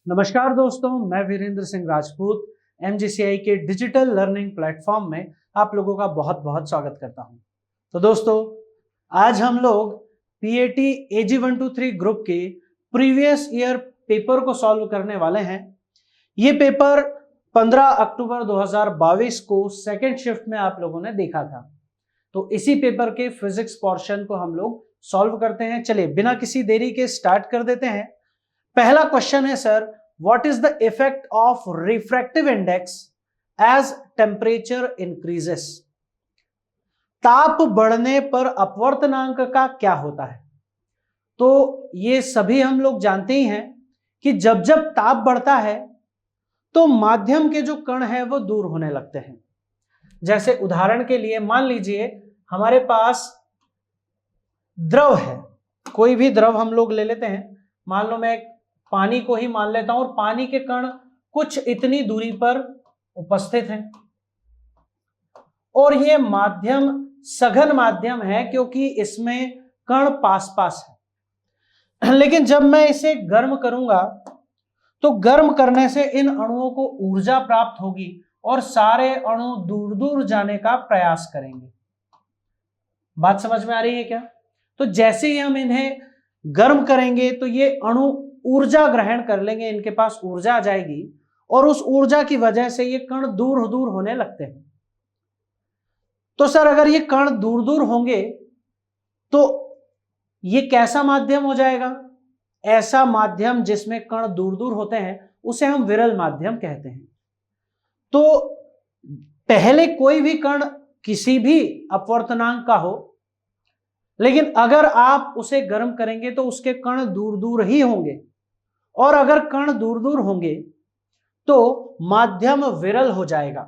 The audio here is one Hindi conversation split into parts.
नमस्कार दोस्तों, मैं वीरेंद्र सिंह राजपूत MGCI के डिजिटल लर्निंग प्लेटफॉर्म में आप लोगों का बहुत बहुत स्वागत करता हूं। तो दोस्तों, आज हम लोग PAT AG123 ग्रुप के प्रीवियस ईयर पेपर को सॉल्व करने वाले हैं। ये पेपर 15 अक्टूबर 2022 को सेकेंड शिफ्ट में आप लोगों ने देखा था। तो इसी पेपर के फिजिक्स पोर्शन को हम लोग सॉल्व करते हैं। चलिए बिना किसी देरी के स्टार्ट कर देते हैं। पहला क्वेश्चन है sir, what is the effect of refractive index as temperature increases. ताप बढ़ने पर अपवर्तनांक का क्या होता है। तो ये सभी हम लोग जानते ही हैं कि जब जब ताप बढ़ता है तो माध्यम के जो कण है वो दूर होने लगते हैं। जैसे उदाहरण के लिए मान लीजिए हमारे पास द्रव है, कोई भी द्रव हम लोग ले लेते हैं। मान लो मैं पानी को ही मान लेता हूं और पानी के कण कुछ इतनी दूरी पर उपस्थित हैं और ये माध्यम सघन माध्यम है क्योंकि इसमें कण पास पास है। लेकिन जब मैं इसे गर्म करूंगा तो गर्म करने से इन अणुओं को ऊर्जा प्राप्त होगी और सारे अणु दूर दूर जाने का प्रयास करेंगे। बात समझ में आ रही है क्या? तो जैसे ही हम इन्हें गर्म करेंगे तो ये अणु ऊर्जा ग्रहण कर लेंगे, इनके पास ऊर्जा आ जाएगी और उस ऊर्जा की वजह से ये कण दूर दूर होने लगते हैं। तो सर अगर ये कण दूर दूर होंगे तो ये कैसा माध्यम हो जाएगा? ऐसा माध्यम जिसमें कण दूर दूर होते हैं उसे हम विरल माध्यम कहते हैं। तो पहले कोई भी कण किसी भी अपवर्तनांक का हो, लेकिन अगर आप उसे गर्म करेंगे तो उसके कण दूर दूर ही होंगे और अगर कण दूर दूर होंगे तो माध्यम विरल हो जाएगा,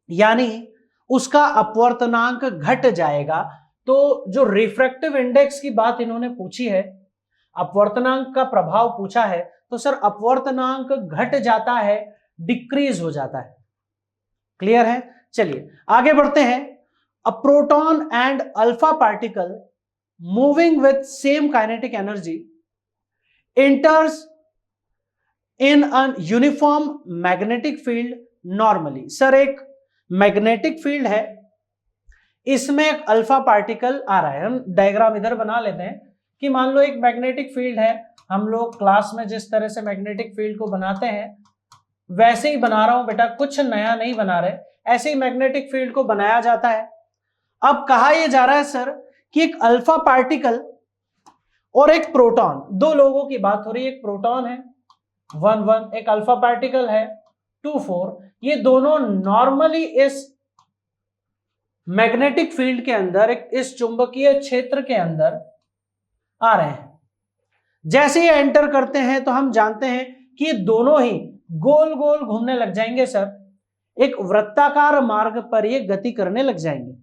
यानी उसका अपवर्तनांक घट जाएगा। तो जो रिफ्रैक्टिव इंडेक्स की बात इन्होंने पूछी है, अपवर्तनांक का प्रभाव पूछा है, तो सर अपवर्तनांक घट जाता है, डिक्रीज हो जाता है। क्लियर है? चलिए आगे बढ़ते हैं। A proton and alpha particle moving with same kinetic energy enters in a uniform magnetic field normally। Sir एक मैग्नेटिक फील्ड है, इसमें एक अल्फा पार्टिकल आ रहा है। हम डायग्राम इधर बना लेते हैं कि मान लो एक मैग्नेटिक फील्ड है। हम लोग क्लास में जिस तरह से मैग्नेटिक फील्ड को बनाते हैं वैसे ही बना रहा हूं बेटा, कुछ नया नहीं बना रहे, ऐसे ही मैग्नेटिक फील्ड को बनाया जाता है। अब कहा यह जा रहा है सर कि एक अल्फा पार्टिकल और एक प्रोटॉन, दो लोगों की बात हो रही है। एक प्रोटॉन है 1 1, एक अल्फा पार्टिकल है 2 4। ये दोनों नॉर्मली इस मैग्नेटिक फील्ड के अंदर, एक इस चुंबकीय क्षेत्र के अंदर आ रहे हैं। जैसे ये एंटर करते हैं तो हम जानते हैं कि ये दोनों ही गोल गोल घूमने लग जाएंगे सर, एक वृत्ताकार मार्ग पर ये गति करने लग जाएंगे।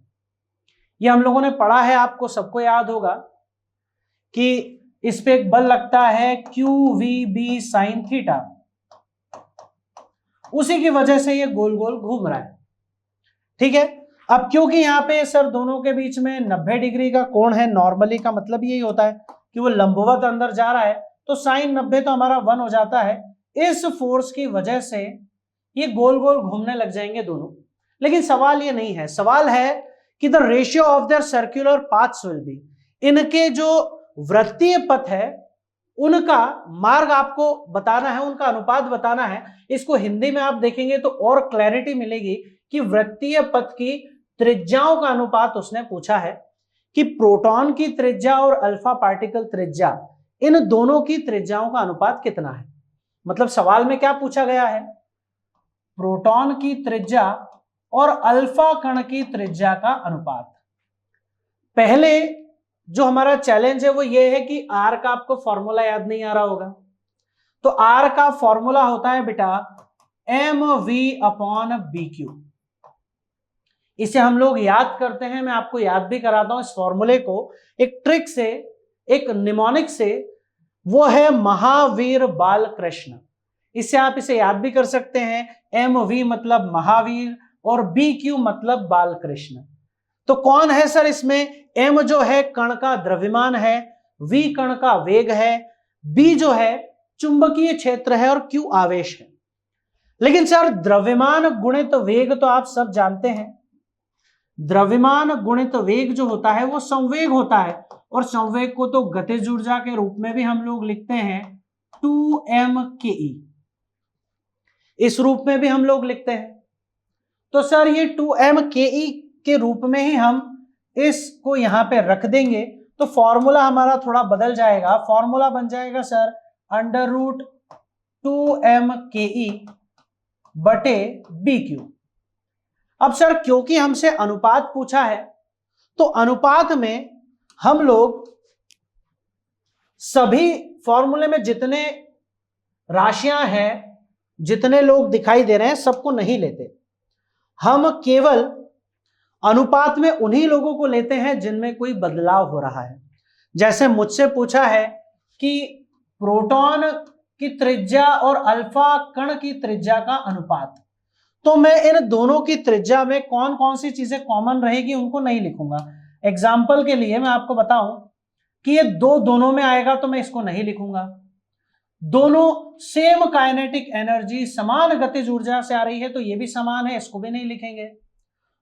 ये हम लोगों ने पढ़ा है, आपको सबको याद होगा कि इस पे एक बल लगता है QVB sin थीटा, उसी की वजह से ये गोल गोल घूम रहा है। ठीक है, अब क्योंकि यहां पे सर दोनों के बीच में 90 डिग्री का कोण है, नॉर्मली का मतलब यही होता है कि वो लंबवत अंदर जा रहा है, तो साइन 90 तो हमारा 1 हो जाता है। इस फोर्स की वजह से ये गोल गोल घूमने लग जाएंगे दोनों। लेकिन सवाल ये नहीं है, सवाल है कि the ratio of their circular paths will be, इनके जो वृत्तीय पथ है उनका मार्ग आपको बताना है, उनका अनुपात बताना है। इसको हिंदी में आप देखेंगे तो और क्लैरिटी मिलेगी कि वृत्तीय पथ की त्रिज्याओं का अनुपात उसने पूछा है कि प्रोटॉन की त्रिज्या और अल्फा पार्टिकल त्रिज्या, इन दोनों की त्रिज्याओं का अनुपात कितना है। मतलब सवाल में क्या पूछा गया है? प्रोटॉन की त्रिज्या और अल्फा कण की त्रिज्या का अनुपात। पहले जो हमारा चैलेंज है वो ये है कि आर का आपको फॉर्मूला याद नहीं आ रहा होगा। तो आर का फॉर्मूला होता है बेटा mv/bq। इसे हम लोग याद करते हैं, मैं आपको याद भी कराता हूं इस फॉर्मूले को एक ट्रिक से, एक निमोनिक से। वो है महावीर बालकृष्ण। इससे आप इसे याद भी कर सकते हैं। mv मतलब महावीर और BQ मतलब बालकृष्ण। तो कौन है सर इसमें? m जो है कण का द्रव्यमान है, v कण का वेग है, b जो है चुंबकीय क्षेत्र है और Q आवेश है। लेकिन सर द्रव्यमान गुणित वेग तो आप सब जानते हैं, द्रव्यमान गुणित वेग जो होता है वो संवेग होता है, और संवेग को तो गतिज ऊर्जा के रूप में भी हम लोग लिखते हैं 2mke, इस रूप में भी हम लोग लिखते हैं। तो सर ये 2mke के रूप में ही हम इसको यहां पे रख देंगे, तो फॉर्मूला हमारा थोड़ा बदल जाएगा। फॉर्मूला बन जाएगा सर √2mke बटे BQ। अब सर क्योंकि हमसे अनुपात पूछा है, तो अनुपात में हम लोग सभी फॉर्मूले में जितने राशियां हैं, जितने लोग दिखाई दे रहे हैं, सबको नहीं लेते। हम केवल अनुपात में उन्हीं लोगों को लेते हैं जिनमें कोई बदलाव हो रहा है। जैसे मुझसे पूछा है कि प्रोटॉन की त्रिज्या और अल्फा कण की त्रिज्या का अनुपात, तो मैं इन दोनों की त्रिज्या में कौन कौन सी चीजें कॉमन रहेगी उनको नहीं लिखूंगा। एग्जाम्पल के लिए मैं आपको बताऊं कि ये दोनों में आएगा तो मैं इसको नहीं लिखूंगा। दोनों सेम काइनेटिक एनर्जी, समान गतिज ऊर्जा से आ रही है तो ये भी समान है, इसको भी नहीं लिखेंगे।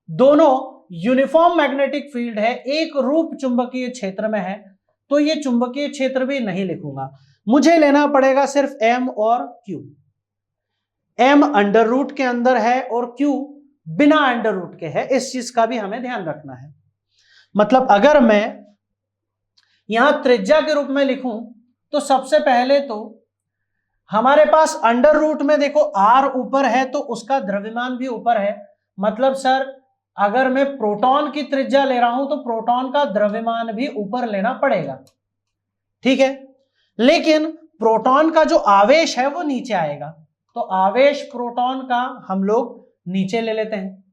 दोनों यूनिफॉर्म मैग्नेटिक फील्ड है, एक रूप चुंबकीय क्षेत्र में है, तो ये चुंबकीय क्षेत्र भी नहीं लिखूंगा। मुझे लेना पड़ेगा सिर्फ M और Q। M अंडर रूट के अंदर है और Q बिना अंडर रूट के है, इस चीज का भी हमें ध्यान रखना है। मतलब अगर मैं यहां त्रिज्या के रूप में लिखूं तो सबसे पहले तो हमारे पास अंडर रूट में देखो R ऊपर है तो उसका द्रव्यमान भी ऊपर है। मतलब सर अगर मैं प्रोटॉन की त्रिज्या ले रहा हूं तो प्रोटॉन का द्रव्यमान भी ऊपर लेना पड़ेगा, ठीक है। लेकिन प्रोटॉन का जो आवेश है वो नीचे आएगा, तो आवेश प्रोटॉन का हम लोग नीचे ले लेते हैं।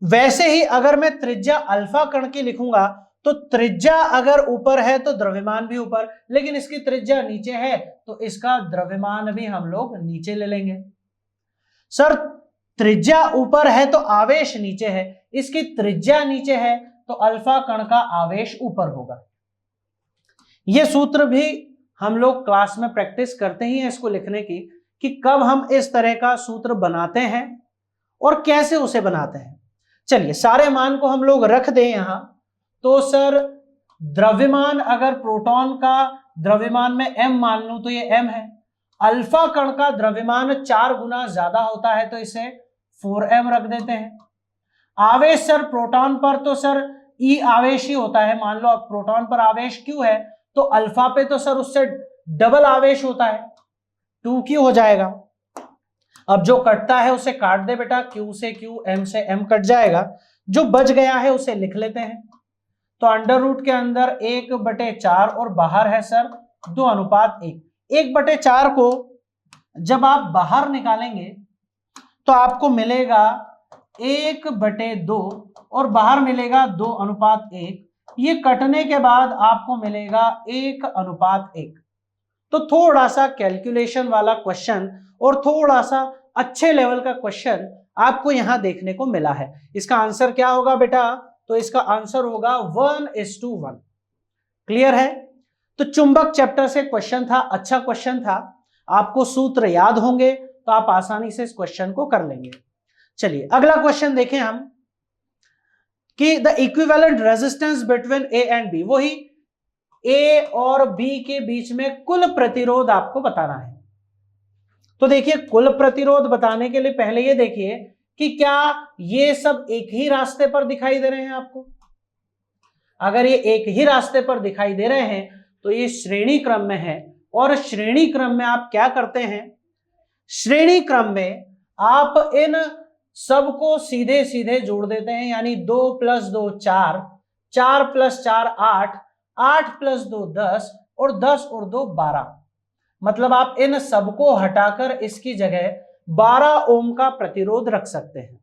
वैसे ही अगर मैं त्रिज्या अल्फा कण की लिखूंगा तो त्रिज्या अगर ऊपर है तो द्रव्यमान भी ऊपर, लेकिन इसकी त्रिज्या नीचे है तो इसका द्रव्यमान भी हम लोग नीचे ले लेंगे। सर त्रिज्या ऊपर है तो आवेश नीचे है, इसकी त्रिज्या नीचे है तो अल्फा कण का आवेश ऊपर होगा। यह सूत्र भी हम लोग क्लास में प्रैक्टिस करते ही हैं इसको लिखने की, कि कब हम इस तरह का सूत्र बनाते हैं और कैसे उसे बनाते हैं। चलिए सारे मान को हम लोग रख दें यहां। तो सर द्रव्यमान, अगर प्रोटॉन का द्रव्यमान में m मान लूं तो ये m है। अल्फा कण का द्रव्यमान 4 गुना ज्यादा होता है तो इसे 4m रख देते हैं। आवेश सर प्रोटॉन पर तो सर E आवेश ही होता है, मान लो अब प्रोटॉन पर आवेश Q है तो अल्फा पे तो सर उससे डबल आवेश होता है, 2Q हो जाएगा। अब जो कटता है उसे काट दे बेटा, Q से Q, M से M कट जाएगा, जो बच गया है उसे लिख लेते हैं। तो अंडर रूट के अंदर 1/4 और बाहर है सर 2:1। 1/4 को जब आप बाहर निकालेंगे तो आपको मिलेगा 1/2 और बाहर मिलेगा 2:1। ये कटने के बाद आपको मिलेगा 1:1। तो थोड़ा सा कैलकुलेशन वाला क्वेश्चन और थोड़ा सा अच्छे लेवल का क्वेश्चन आपको यहां देखने को मिला है। इसका आंसर क्या होगा बेटा? तो इसका आंसर होगा 1:1। क्लियर है? तो चुंबक चैप्टर से क्वेश्चन था, अच्छा क्वेश्चन था। आपको सूत्र याद होंगे तो आप आसानी से इस क्वेश्चन को कर लेंगे। चलिए अगला क्वेश्चन देखें हम कि the equivalent resistance between A and B, वही ए और बी के बीच में कुल प्रतिरोध आपको बताना है। तो देखिए कुल प्रतिरोध बताने के लिए पहले ये देखिए कि क्या ये सब एक ही रास्ते पर दिखाई दे रहे हैं आपको। अगर ये एक ही रास्ते पर दिखाई दे रहे हैं तो ये श्रेणी क्रम में है, और श्रेणी क्रम में आप क्या करते हैं, श्रेणी क्रम में आप इन सबको सीधे सीधे जोड़ देते हैं। यानी 2 + 2 4, 4 + 4 8, 8 + 2 10 और 10 और 2 12। मतलब आप इन सबको हटाकर इसकी जगह 12 ओम का प्रतिरोध रख सकते हैं।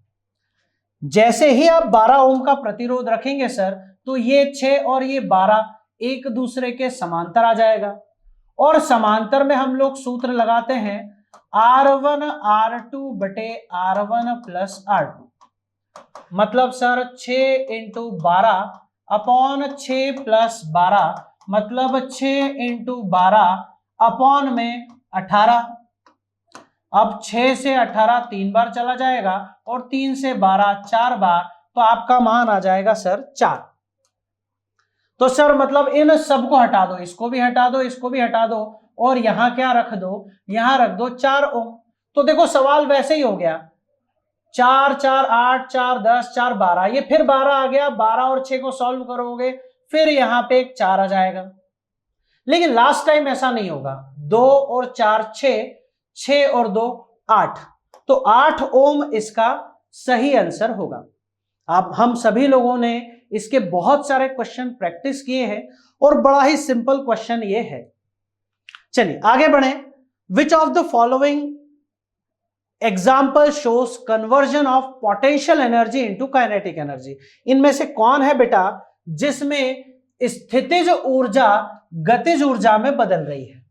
जैसे ही आप 12 ओम का प्रतिरोध रखेंगे सर तो ये 6 और ये 12 एक दूसरे के समांतर आ जाएगा, और समांतर में हम लोग सूत्र लगाते हैं R1 R2 बटे R1 + R2। मतलब सर 6 × 12 अपॉन 6 + 12, मतलब 6 × 12 अपॉन में 18। अब 6 से 18 3 बार चला जाएगा और 3 से 12 4 बार, तो आपका मान आ जाएगा सर 4। तो सर मतलब इन सबको हटा दो, इसको भी हटा दो, इसको भी हटा दो, और यहां क्या रख दो, यहां रख दो 4 ओम। तो देखो सवाल वैसे ही हो गया, 4 4 8 4 10 4 12, ये फिर 12 आ गया, 12 और 6 को सॉल्व करोगे फिर यहां पे एक 4 आ जाएगा। लेकिन लास्ट टाइम ऐसा नहीं होगा, 2 और 4 6, 6 और 2 8, तो 8 ओम इसका सही आंसर होगा। अब हम सभी लोगों ने इसके बहुत सारे क्वेश्चन प्रैक्टिस किए हैं और बड़ा ही सिंपल क्वेश्चन ये है। चलिए आगे बढ़े। विच of the following example shows conversion of potential energy into kinetic energy. इनमें से कौन है बेटा जिसमें स्थितिज ऊर्जा गतिज ऊर्जा में बदल रही है।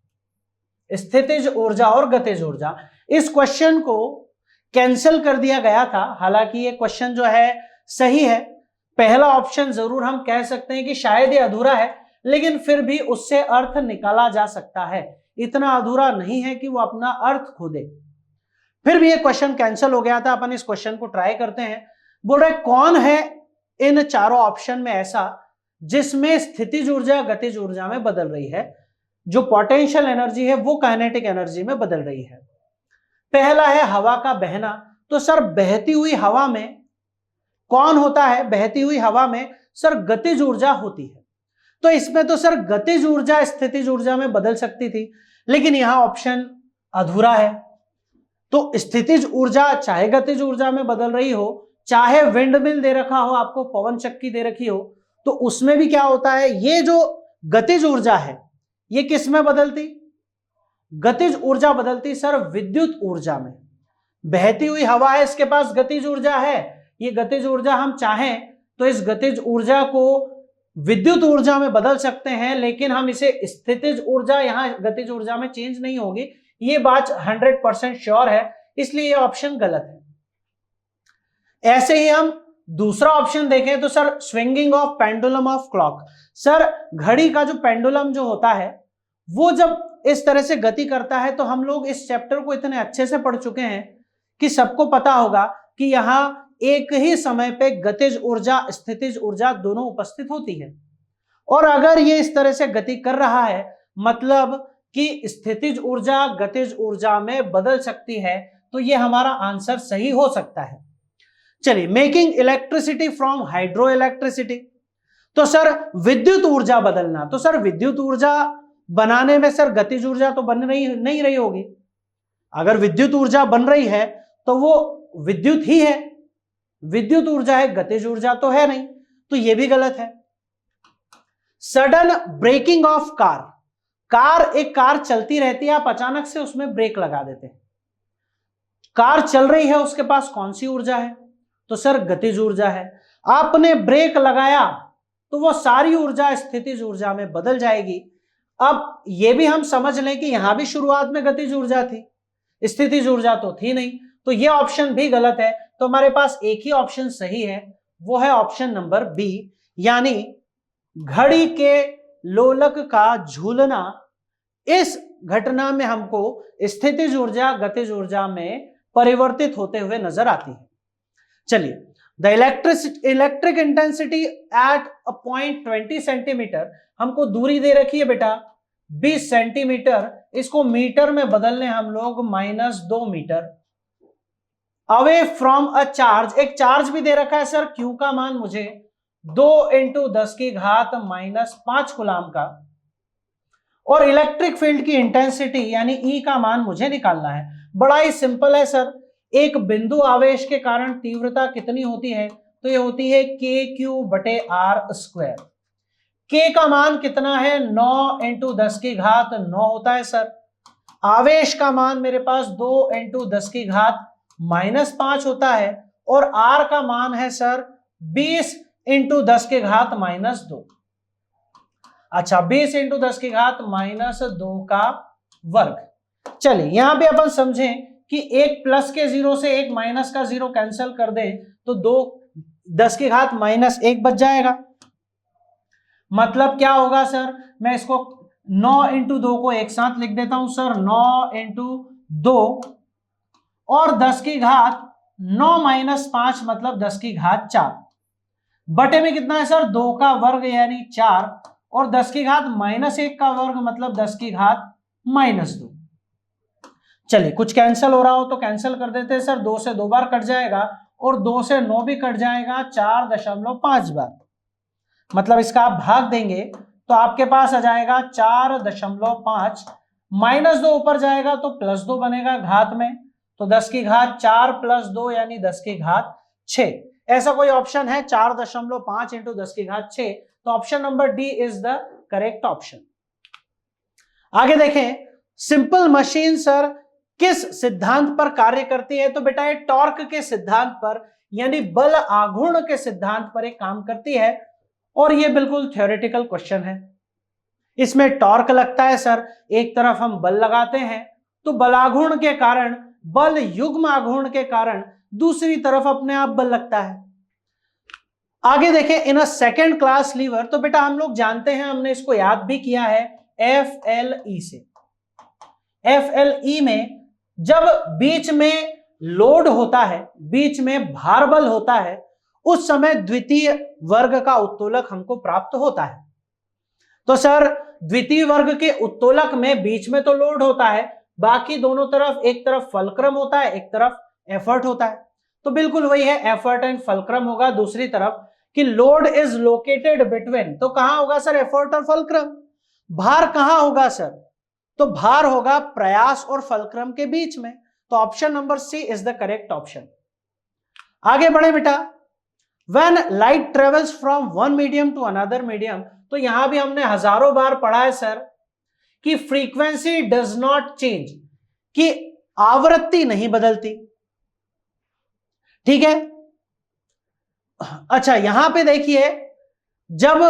स्थितिज ऊर्जा और गतिज ऊर्जा, इस क्वेश्चन को कैंसिल कर दिया गया था, हालांकि ये क्वेश्चन जो है सही है। पहला ऑप्शन जरूर हम कह सकते हैं कि शायद ये अधूरा है, लेकिन फिर भी उससे अर्थ निकाला जा सकता है, इतना अधूरा नहीं है कि वो अपना अर्थ खो दे। फिर भी ये क्वेश्चन कैंसिल हो गया था, अपन इस क्वेश्चन को ट्राई करते हैं। बोल रहे कौन है इन चारों ऑप्शन में ऐसा जिसमें स्थितिज ऊर्जा गतिज ऊर्जा में बदल रही है, जो पोटेंशियल एनर्जी है वो काइनेटिक एनर्जी में बदल रही है। पहला है हवा का बहना। तो सर बहती हुई हवा में कौन होता है, बहती हुई हवा में सर गतिज ऊर्जा होती है। तो इसमें तो सर गतिज ऊर्जा स्थितिज ऊर्जा में बदल सकती थी, लेकिन यहां ऑप्शन अधूरा है। तो स्थितिज ऊर्जा चाहे गतिज ऊर्जा में बदल रही हो, चाहे विंड मिल दे रखा हो आपको, पवन चक्की दे रखी हो, तो उसमें भी क्या होता है, ये जो गतिज ऊर्जा है ये किस में बदलती, गतिज ऊर्जा बदलती सर विद्युत ऊर्जा में। बहती हुई हवा है, इसके पास गतिज ऊर्जा है, ये गतिज ऊर्जा हम चाहें तो इस गतिज ऊर्जा को विद्युत ऊर्जा में बदल सकते हैं, लेकिन हम इसे स्थितिज ऊर्जा यहां गतिज ऊर्जा में चेंज नहीं होगी, ये बात 100% श्योर है, इसलिए ये ऑप्शन गलत है। ऐसे ही हम दूसरा ऑप्शन देखें तो sir swinging of pendulum of clock. Sir घड़ी का जो पेंडुलम जो होता है वो जब इस तरह से गति करता है, तो हम लोग इस चैप्टर को इतने अच्छे से पढ़ चुके हैं कि सबको पता होगा कि यहां एक ही समय पे गतिज ऊर्जा स्थितिज ऊर्जा दोनों उपस्थित होती है। और अगर ये इस तरह से गति कर रहा है, मतलब कि स्थितिज ऊर्जा गतिज ऊर्जा में बदल सकती है, तो ये हमारा आंसर सही हो सकता है। चलिए, making electricity from hydro electricity. तो सर विद्युत ऊर्जा बदलना, तो सर विद्युत ऊर्जा बनाने में सर गतिज ऊर्जा तो बन नहीं रही होगी। अगर विद्युत ऊर्जा बन रही है तो वो विद्युत ही है, विद्युत ऊर्जा है, गतिज ऊर्जा तो है नहीं, तो ये भी गलत है। सडन ब्रेकिंग ऑफ कार, एक कार चलती रहती है, आप अचानक से उसमें ब्रेक लगा देते हैं, कार चल रही है, उसके पास कौन सी ऊर्जा है, तो सर गतिज ऊर्जा है। आपने ब्रेक लगाया तो वो सारी ऊर्जा स्थितिज ऊर्जा में बदल जाएगी। अब ये भी हम समझ लें कि यहां भी शुरुआत में गतिज ऊर्जा थी, स्थितिज ऊर्जा तो थी नहीं, तो ये ऑप्शन भी गलत है। तो हमारे पास एक ही ऑप्शन सही है, वो है ऑप्शन नंबर बी, यानी घड़ी के लोलक का झूलना। इस घटना में हमको स्थितिज ऊर्जा गतिज ऊर्जा में परिवर्तित होते हुए नजर आती है। चलिए, the electric intensity at a point 20 centimetre, हमको दूरी दे रखी है बेटा 20 सेंटीमीटर, इसको मीटर में बदलने हम लोग -2 metre. Away from a charge, एक चार्ज भी दे रखा है सर, क्यू का मान मुझे 2 × 10⁻⁻5 कूलाम का, और इलेक्ट्रिक फील्ड की इंटेंसिटी यानी ई का मान मुझे निकालना है। बड़ा ही सिंपल है सर, एक बिंदु आवेश के कारण तीव्रता कितनी होती है, तो ये होती है KQ/R²। K का मान कितना है, 9 × 10⁻9 होता है सर। आवेश का मान मेरे पास 2 × 10⁻⁻5 होता है, और R का मान है सर 20 × 10⁻⁻2। अच्छा, 20 × 10⁻⁻2 का वर्ग। चलिए, यहां पे अपन समझें कि एक प्लस के 0 से एक माइनस का 0 कैंसिल कर दें तो 2 10⁻⁻1 बच जाएगा। मतलब क्या होगा सर, मैं इसको 9 इंटू 2 को एक साथ लिख देता हूं सर, 9 इंटू 2 और 10 की घात 9 माइनस 5 मतलब 10 की घात 4 बटे में कितना है सर 2 का वर्ग यानी 4 और 10 की घात -1 का वर्ग मतलब 10 की घात -2। चलिए कुछ कैंसिल हो रहा हो तो कैंसिल कर देते हैं सर, 2 से 2 बार कट जाएगा और 2 से 9 भी कट जाएगा 4.5 बार, मतलब इसका आप भाग देंगे तो आपके पास आ जाएगा 4.5 -2 ऊपर जाएगा तो +2 बनेगा घात में, तो 10 की घात 4 + 2 यानी 10 की घात 6। ऐसा कोई ऑप्शन है 4.5 इंटू 10 की घात 6, तो option number D is the correct option. आगे देखें, सिंपल मशीन सर किस सिद्धांत पर कार्य करती है, तो बेटा ये टॉर्क के सिद्धांत पर यानी बल आघूर्ण के सिद्धांत पर एक काम करती है और ये बिल्कुल थ्योरेटिकल क्वेश्चन है। इसमें टॉर्क लगता है सर, एक तरफ हम बल लगाते हैं तो बलाघूर्ण के कारण, बल युग्म आघूर्ण के कारण दूसरी तरफ अपने आप बल लगता है। आगे देखें, इन अ सेकेंड क्लास लीवर, तो बेटा हम लोग जानते हैं, हमने इसको याद भी किया है FLE से। FLE में जब बीच में लोड होता है, बीच में भार बल होता है, उस समय द्वितीय वर्ग का उत्तोलक हमको प्राप्त होता है। तो सर द्वितीय वर्ग के उत्तोलक में बीच में तो लोड होता है, बाकी दोनों तरफ, एक तरफ फलक्रम होता है, एक तरफ एफर्ट होता है, तो बिल्कुल वही है, एफर्ट एंड फलक्रम होगा। दूसरी तरफ कि लोड इज लोकेटेड बिटवीन, तो कहां होगा सर एफर्ट और फलक्रम। भार कहां होगा सर, तो भार होगा प्रयास और फलक्रम के बीच में, तो option number C is the correct option. आगे बढ़े बेटा, when light travels from one medium to another medium, तो यहां भी हमने हजारों बार पढ़ा है सर कि फ्रीक्वेंसी डज नॉट चेंज, कि आवृत्ति नहीं बदलती, ठीक है। अच्छा यहां पे देखिए, जब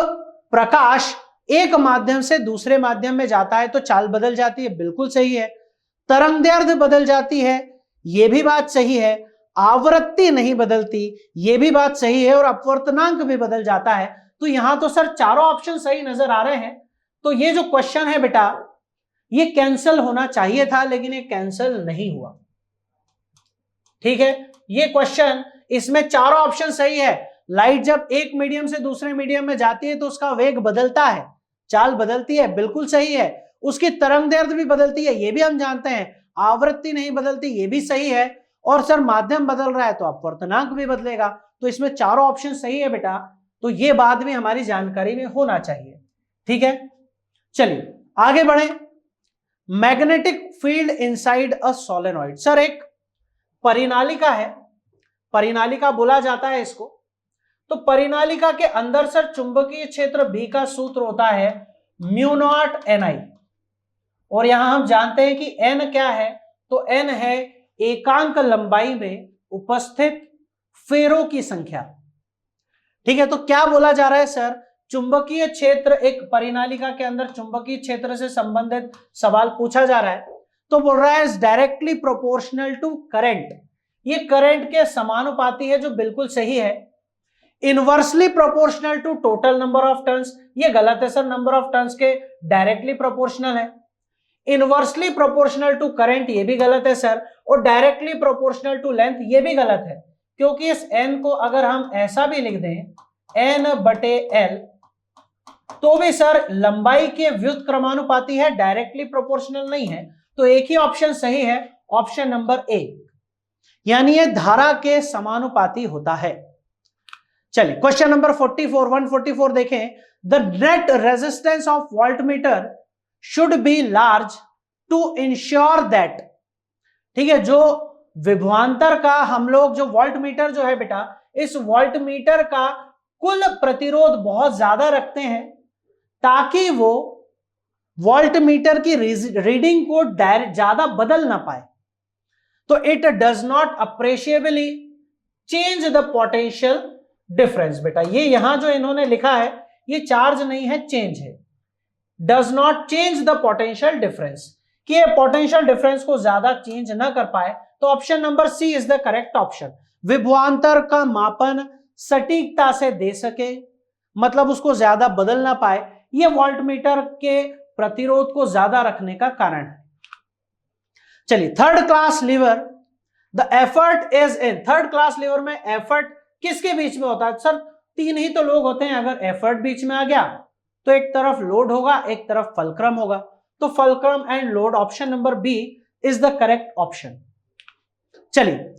प्रकाश एक माध्यम से दूसरे माध्यम में जाता है तो चाल बदल जाती है, बिल्कुल सही है। तरंगदैर्ध्य बदल जाती है, यह भी बात सही है। आवृत्ति नहीं बदलती, यह भी बात सही है। और अपवर्तनांक भी बदल जाता है। तो यहां तो सर चारों ऑप्शन सही नजर आ रहे हैं। तो ये जो क्वेश्चन है बेटा, ये कैंसिल होना चाहिए था, लेकिन ये कैंसिल नहीं हुआ, ठीक है। ये क्वेश्चन, इसमें चारों ऑप्शन सही है। लाइट जब एक मीडियम से दूसरे मीडियम में जाती है तो उसका वेग बदलता है, चाल बदलती है, बिल्कुल सही है। उसकी तरंगदैर्ध्य भी बदलती है, ये भी हम जानते हैं। आवृत्ति नहीं बदलती, ये भी सही है। और सर माध्यम बदल रहा है तो अपवर्तनांक भी बदलेगा। तो इसमें चारों ऑप्शन सही है बेटा, तो ये बात भी हमारी जानकारी में होना चाहिए, ठीक है। चलिए आगे बढ़े। Magnetic field inside a solenoid, sir एक परिनालिका है, परिनालिका बोला जाता है इसको। तो परिनालिका के अंदर सर चुंबकीय क्षेत्र B का सूत्र होता है μ0 Ni, और यहां हम जानते हैं कि N क्या है, तो N है एकांक लंबाई में उपस्थित फेरों की संख्या, ठीक है। तो क्या बोला जा रहा है सर, चुंबकीय क्षेत्र, एक परिनालिका के अंदर चुंबकीय क्षेत्र से संबंधित सवाल पूछा जा रहा है। तो बोल रहा है डायरेक्टली प्रोपोर्शनल टू करंट, ये करंट के समानुपाती है, जो बिल्कुल सही है। Inversely proportional to total number of turns, ये गलत है सर, नंबर ऑफ टर्न्स के डायरेक्टली प्रोपोर्शनल है। इनवर्सली प्रोपोर्शनल टू करंट, ये भी गलत है सर। और डायरेक्टली प्रोपोर्शनल टू लेंथ, ये भी गलत है, क्योंकि इस n को अगर हम ऐसा भी लिख दें n/L, तो भी सर लंबाई के व्युत्क्रमानुपाती है, डायरेक्टली प्रोपोर्शनल नहीं है। तो एक ही ऑप्शन सही है, ऑप्शन नंबर ए, यानी ये धारा के समानुपाती होता है। चलिए क्वेश्चन नंबर 44, 144 देखें। The net resistance of voltmeter should be large to ensure that, ठीक है। जो विभवांतर का हम लोग, जो वोल्टमीटर जो है बेटा, इस वोल्टमीटर का कुल प्रतिरोध बहुत ज्यादा रखते हैं, ताकि वो वोल्टमीटर की रीडिंग को ज्यादा बदल ना पाए। तो it does not appreciably change the potential difference, बेटा ये यहां जो इन्होंने लिखा है, ये चार्ज नहीं है, चेंज है। Does not change the potential difference, कि ये पोटेंशियल डिफरेंस को ज्यादा चेंज ना कर पाए। तो option number C is the correct option. विभवांतर का मापन सटीकता से दे सके, मतलब उसको ज्यादा बदल ना पाए, ये वोल्टमीटर के प्रतिरोध को ज्यादा रखने का कारण है। चलिए, third class lever, the effort is in, third class lever में एफर्ट किसके बीच में होता है? सर तीन ही तो लोग होते हैं, अगर एफर्ट बीच में आ गया तो एक तरफ लोड होगा, एक तरफ फलक्रम होगा, तो fulcrum and load, option number B is the correct option. चलिए,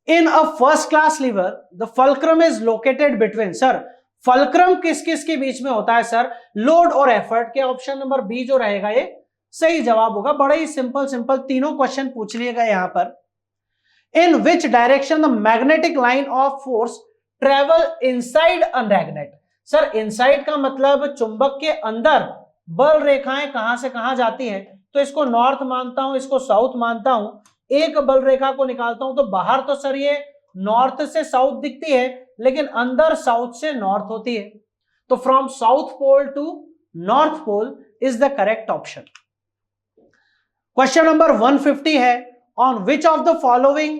in a first class lever the fulcrum is located between, sir fulcrum किस किस के बीच में होता है? सर लोड और एफर्ट के, ऑप्शन नंबर बी जो रहेगा ये सही जवाब होगा। बड़े ही सिंपल सिंपल तीनों क्वेश्चन पूछ लिए गए यहां पर। In which direction the magnetic line of force travel inside a magnet, sir inside का मतलब चुंबक के अंदर बल रेखाएं कहां से कहां जाती हैं, तो इसको नॉर्थ मानता हूं, इसको साउथ मानता हूं। एक बल रेखा को निकालता हूं तो बाहर तो सर ये नॉर्थ से साउथ दिखती है, लेकिन अंदर साउथ से नॉर्थ होती है, तो from south pole to north pole is the correct option. Question number 150 है, on which of the following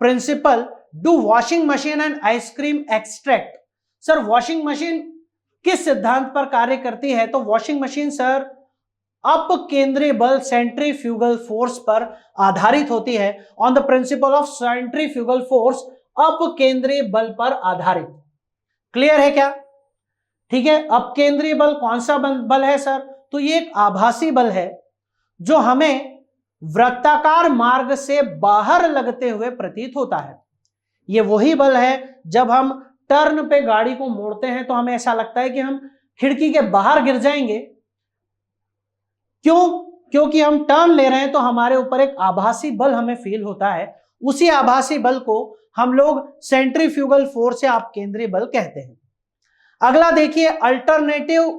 principle do washing machine and ice cream extract, sir washing machine किस सिद्धांत पर कार्य करती है? तो वॉशिंग मशीन सर अप केंद्रीय बल सेंट्रीफ्यूगल फोर्स पर आधारित होती है, on the principle of centrifugal force, up केंद्रीय बल पर आधारित। क्लियर है क्या? ठीक है, अप केंद्रीय बल कौन सा बल है सर? तो ये एक आभासी बल है जो हमें वृत्ताकार मार्ग से बाहर लगते हुए प्रतीत होता है। ये वही बल है जब हम टर्न पे गाड़ी को मोड़ते हैं तो हमें ऐसा लगता है कि हम खिड़की के बाहर गिर जाएंगे। क्यों? क्योंकि हम टर्न ले रहे हैं तो हमारे ऊपर एक आभासी बल हमें फील होता है। उसी आभासी बल को हम लोग सेंट्रीफ्यूगल फोर्स या अपकेंद्रीय बल कहते हैं। अगला देखिए, alternative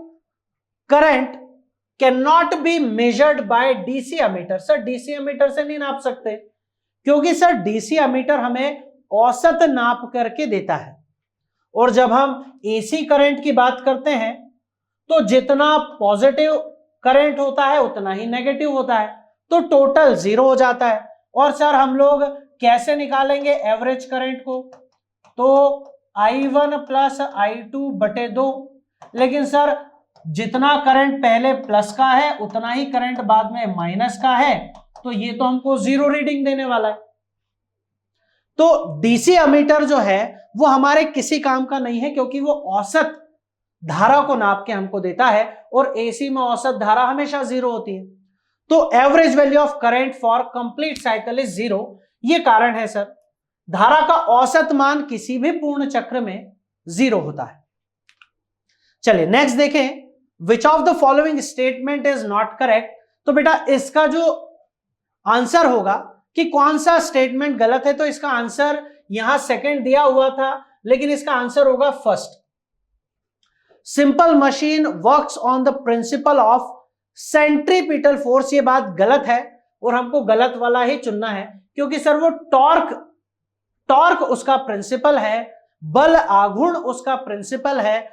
current can not be measured by DC ammeter, sir DC ammeter से नहीं नाप सकते, क्योंकि सर डीसी अमीटर हमें औसत नाप करके देता है, और जब हम एसी करंट की बात करते हैं तो जितना पॉजिटिव करंट होता है उतना ही नेगेटिव होता है, तो टोटल 0 हो जाता है। और सर हम लोग कैसे निकालेंगे एवरेज करंट को? तो I1 प्लस I2 बटे 2, लेकिन सर जितना करंट पहले प्लस का है उतना ही करंट बाद में माइनस का है, तो ये तो हमको 0 रीडिंग देने वाला है। तो डीसी अमीटर जो है वो हमारे किसी काम का नहीं है, क्योंकि वो औसत धारा को नाप के हमको देता है, और एसी में औसत धारा हमेशा 0 होती है। तो average value of current for complete cycle is 0, ये कारण है सर। धारा का औसत मान किसी भी पूर्ण चक्र में 0 होता है। चलिए नेक्स्ट देखें, which of the following statement is not correct, तो बेटा इसका जो आंसर होगा कि कौन सा स्टेटमेंट गलत है, तो इसका आंसर यहां सेकंड दिया हुआ था, लेकिन इसका आंसर होगा first. Simple machine works on the principle of centripetal force, ये बात गलत है और हमको गलत वाला ही चुनना है, क्योंकि सर वो टॉर्क उसका प्रिंसिपल है, बल आघूर्ण उसका प्रिंसिपल है,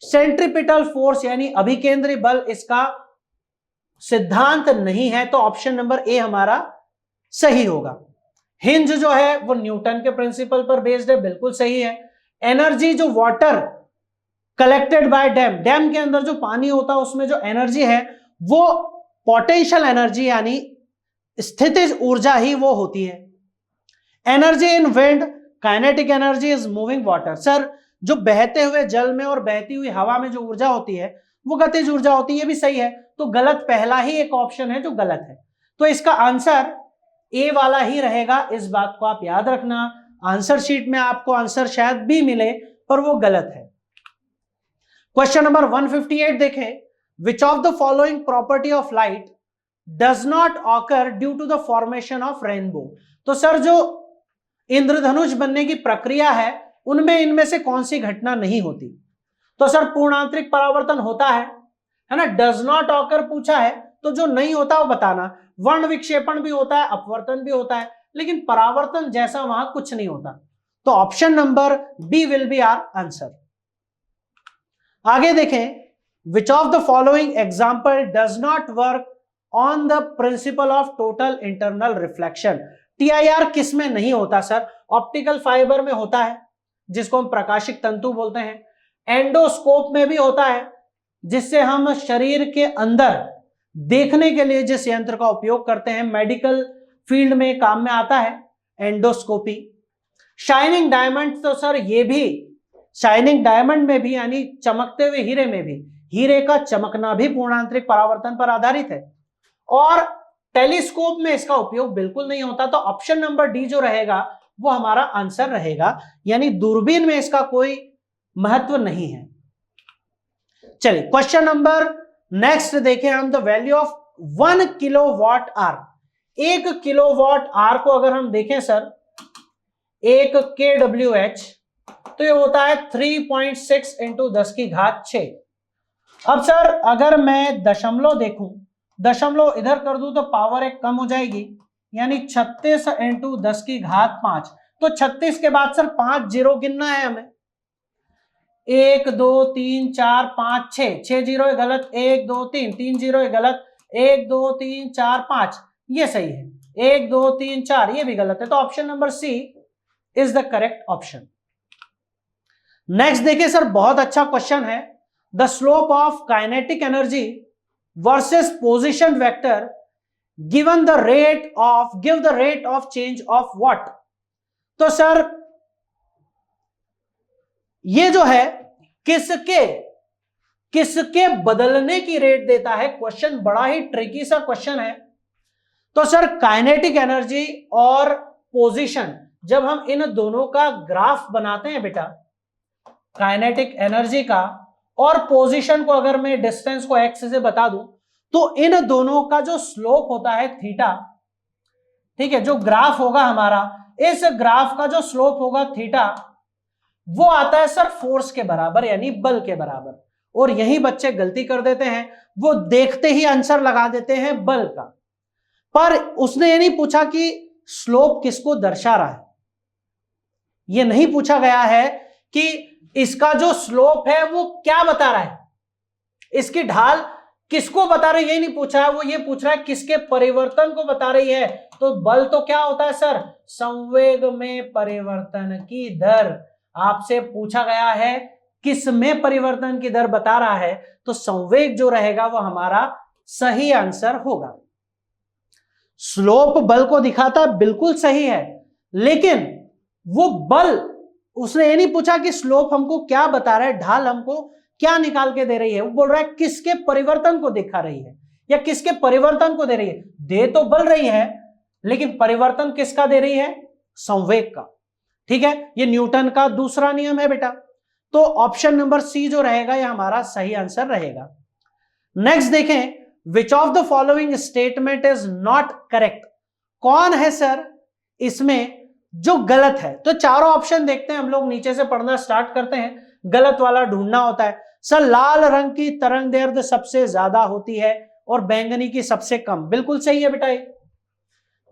सेंट्रीपिटल फोर्स यानी अभिकेंद्री बल इसका सिद्धांत नहीं है, तो ऑप्शन नंबर ए हमारा सही होगा। हिंज जो है वो न्यूटन के प्रिंसिपल पर बेस्ड है, बिल्कुल सही है। एनर्जी जो वाटर कलेक्टेड बाय डैम के अंदर जो पानी होता है उसमें जो एनर्जी है वो पोटेंशियल एनर्जी यानी स्थितिज ऊर्जा ही वो होती है। Energy in wind kinetic energy is moving water, sir जो बहते हुए जल में और बहती हुई हवा में जो ऊर्जा होती है वो गतिज ऊर्जा होती है, ये भी सही है। तो गलत पहला ही एक ऑप्शन है जो गलत है, तो इसका आंसर ए वाला ही रहेगा, इस बात को आप याद रखना। आंसर शीट में आपको आंसर शायद बी मिले पर वो गलत है। क्वेश्चन नंबर 158 देखें, which of the following property of light does not occur due to the formation of rainbow, तो सर जो इंद्रधनुष बनने की प्रक्रिया है उनमें इनमें से कौन सी घटना नहीं होती? तो सर पूर्णांतरिक परावर्तन होता है ना, डज नॉट ऑकर पूछा है तो जो नहीं होता वो बताना। वर्ण विक्षेपण भी होता है, अपवर्तन भी होता है, लेकिन परावर्तन जैसा वहां कुछ नहीं होता, तो option number B will be our answer. आगे देखें, which of the following example does not work on the principle of total internal reflection, TIR किस में नहीं होता सर? ऑप्टिकल फाइबर में होता है जिसको हम प्रकाशिक तंतु बोलते हैं, एंडोस्कोप में भी होता है जिससे हम शरीर के अंदर देखने के लिए जिस यंत्र का उपयोग करते हैं, मेडिकल फील्ड में काम में आता है, एंडोस्कोपी। शाइनिंग डायमंड, तो सर ये भी शाइनिंग डायमंड में भी यानी चमकते हुए हीरे में भी हीरे का चमकना भी पूर्णांतरिक परावर्तन पर आधारित है। और टेलीस्कोप में इसका उपयोग बिल्कुल नहीं होता, तो ऑप्शन नंबर डी जो रहेगा वो हमारा आंसर रहेगा, यानी दूरबीन में इसका कोई महत्व नहीं है। चलिए क्वेश्चन नंबर नेक्स्ट देखें हम, the value of 1 kilowatt hour. 1 kilowatt hour को अगर हम देखें सर, 1 kWh, तो ये होता है 3.6 इंटू 10 की घात 6। अब सर अगर मैं दशमलव देखूं, दशमलव इधर कर दूं तो पावर एक कम हो जाएगी, यानी 36 इंटू 10 की घात 5। तो 36 के बाद सर 5 जीरो गिनना है हमें, 1 2 3 4 5 6, 6 जीरो है गलत, 1 2 3, 3 जीरो है गलत, 1 2 3 4 5 ये सही है, 1 2 3 4 ये भी गलत है, तो option number C is the correct option. Next देखिए सर, बहुत अच्छा क्वेश्चन है, the slope of kinetic energy versus position vector given the rate of, give the rate of change of what. तो सर ये जो है किसके बदलने की रेट देता है, क्वेश्चन बड़ा ही ट्रिकी सा क्वेश्चन है। तो सर काइनेटिक एनर्जी और पोजीशन, जब हम इन दोनों का ग्राफ बनाते हैं बेटा, काइनेटिक एनर्जी का और पोजीशन को अगर मैं डिस्टेंस को एक्स से बता दूं, तो इन दोनों का जो स्लोप होता है थीटा, ठीक है, जो ग्राफ होगा हमारा, इस ग्राफ का जो स्लोप होगा थीटा, वो आता है सर फोर्स के बराबर, यानी बल के बराबर। और यही बच्चे गलती कर देते हैं, वो देखते ही आंसर लगा देते हैं बल का, पर उसने ये नहीं पूछा कि स्लोप किसको दर्शा रहा है। ये नहीं पूछा गया है कि इसका जो स्लोप है वो क्या बता रहा है, इसकी ढाल किसको बता रही है, ये नहीं पूछा है, वो ये पूछ रहा है किसके परिवर्तन को बता रही है। तो बल तो क्या होता है सर, संवेग में परिवर्तन की दर। आपसे पूछा गया है किस में परिवर्तन की दर बता रहा है, तो संवेग जो रहेगा वो हमारा सही आंसर होगा। स्लोप बल को दिखाता बिल्कुल सही है, लेकिन वो बल, उसने ये नहीं पूछा कि स्लोप हमको क्या बता रहा है, ढाल हमको क्या निकाल के दे रही है, वो बोल रहा है किसके परिवर्तन को दिखा रही है या किसके परिवर्तन को दे रही है। दे तो बल रही है, लेकिन परिवर्तन किसका दे रही है, संवेग का। ठीक है, ये न्यूटन का दूसरा नियम है बेटा। तो ऑप्शन नंबर सी जो रहेगा ये हमारा सही आंसर रहेगा। नेक्स्ट देखें, which of the following statement is not correct. कौन है सर इसमें जो गलत है। तो चारों ऑप्शन देखते हैं हम लोग, नीचे से पढ़ना स्टार्ट करते हैं, गलत वाला ढूंढना होता है। सर लाल रंग की तरंग दैर्ध्य सबसे ज्यादा होती है और बैंगनी की सबसे कम। बिल्कुल सही है बेटा, ये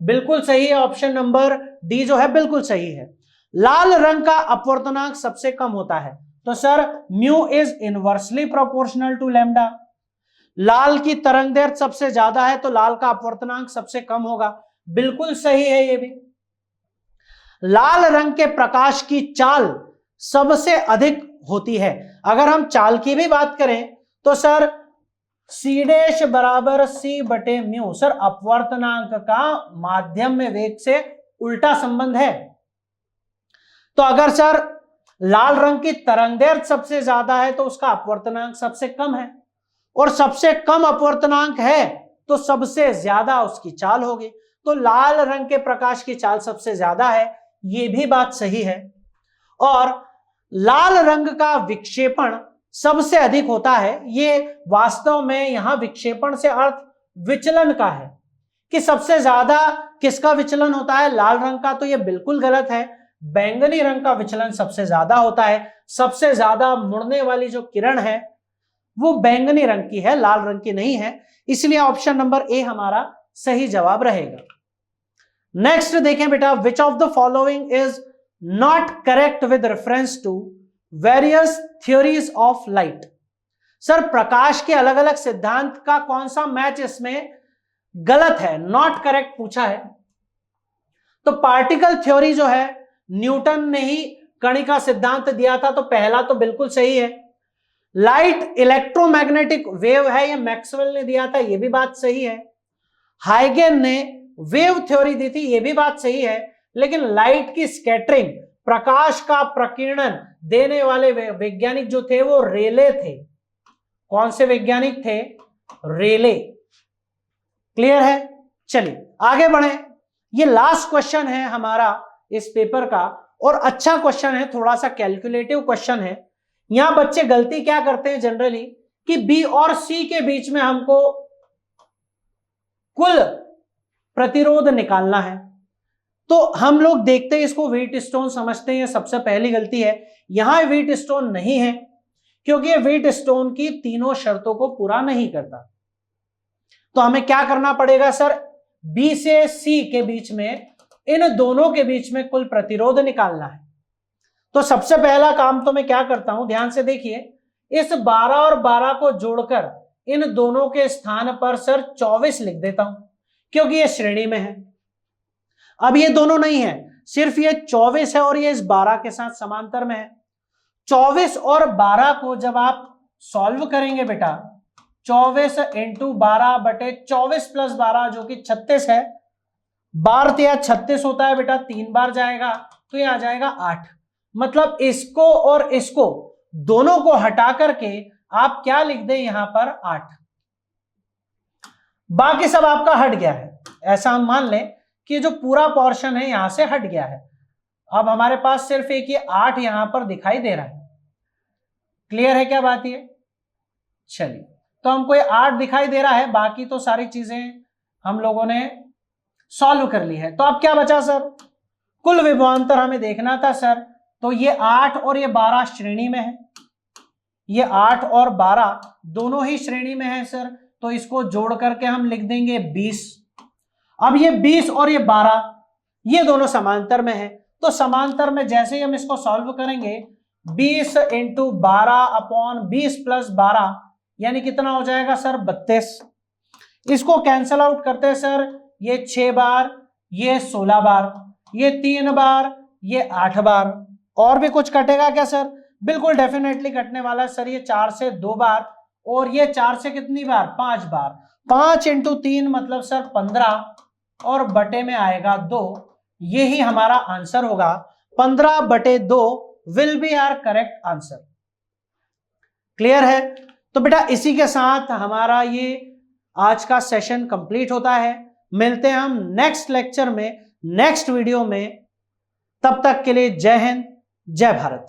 बिल्कुल सही है, ऑप्शन नंबर डी जो है बिल्कुल सही है। लाल रंग का अपवर्तनांक सबसे कम होता है, तो sir mu is inversely proportional to lambda. लाल की तरंग दैर्ध्य सबसे ज्यादा है तो लाल का अपवर्तनांक सबसे कम होगा, बिल्कुल सही है ये भी। लाल रंग के प्रकाश की चाल सबसे अधिक होती है। अगर हम चाल की भी बात करें तो सर सी डैश बराबर सी बटे म्यू, सर अपवर्तनांक का माध्यम में वेग से उल्टा संबंध है। तो अगर सर लाल रंग की तरंगदैर्घ्य सबसे ज्यादा है तो उसका अपवर्तनांक सबसे कम है, और सबसे कम अपवर्तनांक है तो सबसे ज्यादा उसकी चाल होगी। तो लाल रंग के प्रकाश की चाल सबसे ज्यादा है, ये भी बात सही है। और लाल रंग का विक्षेपण सबसे अधिक होता है, ये वास्तव में यहां विक्षेपण से अर्थ विचलन का है कि सबसे ज्यादा किसका विचलन होता है, लाल रंग का, तो ये बिल्कुल गलत है। बैंगनी रंग का विचलन सबसे ज्यादा होता है। सबसे ज्यादा मुड़ने वाली जो किरण है वो बैंगनी रंग की है, लाल रंग की नहीं है, इसलिए ऑप्शन नंबर ए हमारा सही जवाब रहेगा। नेक्स्ट देखें बेटा, which of the following is not correct with reference to various theories of light. Sir प्रकाश के अलग अलग सिद्धांत का कौन सा मैच इसमें गलत है, नॉट करेक्ट पूछा है। तो पार्टिकल थ्योरी जो है न्यूटन ने ही कणिका सिद्धांत दिया था, तो पहला तो बिल्कुल सही है। लाइट इलेक्ट्रोमैग्नेटिक वेव है, ये मैक्सवेल ने दिया था, ये भी बात सही है। हाइगन ने वेव थ्योरी दी थी, ये भी बात सही है। लेकिन लाइट की स्कैटरिंग, प्रकाश का प्रकीर्णन देने वाले वैज्ञानिक जो थे वो रेले थे। कौन से वैज्ञानिक थे? रेले। क्लियर है? चलिए आगे बढ़े। ये लास्ट क्वेश्चन है हमारा इस पेपर का, और अच्छा क्वेश्चन है, थोड़ा सा कैलकुलेटिव क्वेश्चन है। यहां बच्चे गलती क्या करते हैं जनरली कि बी और सी के बीच में हमको कुल प्रतिरोध निकालना है, तो हम लोग देखते हैं इसको व्हीट स्टोन समझते हैं। सबसे पहली गलती है, यहां व्हीट स्टोन नहीं है क्योंकि ये व्हीट स्टोन की तीनों शर्तों को पूरा नहीं करता। तो हमें क्या करना पड़ेगा सर? बी से सी के बीच में, इन दोनों के बीच में कुल प्रतिरोध निकालना है। तो सबसे पहला काम तो मैं क्या करता हूं, ध्यान से देखिए, इस 12 और 12 को जोड़कर इन दोनों के स्थान पर सर 24 लिख देता हूं, क्योंकि ये श्रेणी में है। अब ये दोनों नहीं है, सिर्फ ये 24 है और ये इस 12 के साथ समांतर में है। 24 और 12 को जब आप सॉल्व करेंगे बेटा, 24 इंटू 12 बटे 24 प्लस 12 जो कि 36 है। 12 या 36 होता है बेटा, 3 बार जाएगा तो ये आ जाएगा 8। मतलब इसको और इसको दोनों को हटा करके आप क्या लिख दें यहां पर? 8। बाकी सब आपका हट गया है। ऐसा हम मान लें कि जो पूरा पोर्शन है यहां से हट गया है। अब हमारे पास सिर्फ एक ये 8 यहां पर दिखाई दे रहा है। क्लियर है क्या बात ये? चलिए, तो हमको ये 8 दिखाई दे रहा है, बाकी तो सारी चीजें हम लोगों ने सॉल्व कर ली है। तो अब क्या बचा सर? कुल विभवांतर हमें देखना था सर। तो ये 8 और ये 12 श्रेणी में है, ये 8 और 12 दोनों ही श्रेणी में है सर, तो इसको जोड़ करके हम लिख देंगे 20। अब ये 20 और ये 12 ये दोनों समांतर में है, तो समांतर में जैसे ही हम इसको सॉल्व करेंगे 20 इंटू 12 अपॉन 20 प्लस 12 यानी कितना हो जाएगा सर? 32। इसको कैंसल आउट करते हैं सर, ये 6 बार, ये 16 बार, ये 3 बार, ये 8 बार। और भी कुछ कटेगा क्या सर? बिल्कुल डेफिनेटली कटने वाला है सर। ये 4 से 2 बार और ये 4 से कितनी बार? 5 बार। 5 इंटू 3 मतलब सर 15 और बटे में आएगा 2। यही हमारा आंसर होगा। 15 बटे 2 will be our correct answer. Clear है? तो बेटा इसी के साथ हमारा ये आज का सेशन कंप्लीट होता है। मिलते हैं हम नेक्स्ट लेक्चर में, नेक्स्ट वीडियो में। तब तक के लिए जय हिंद, जय भारत।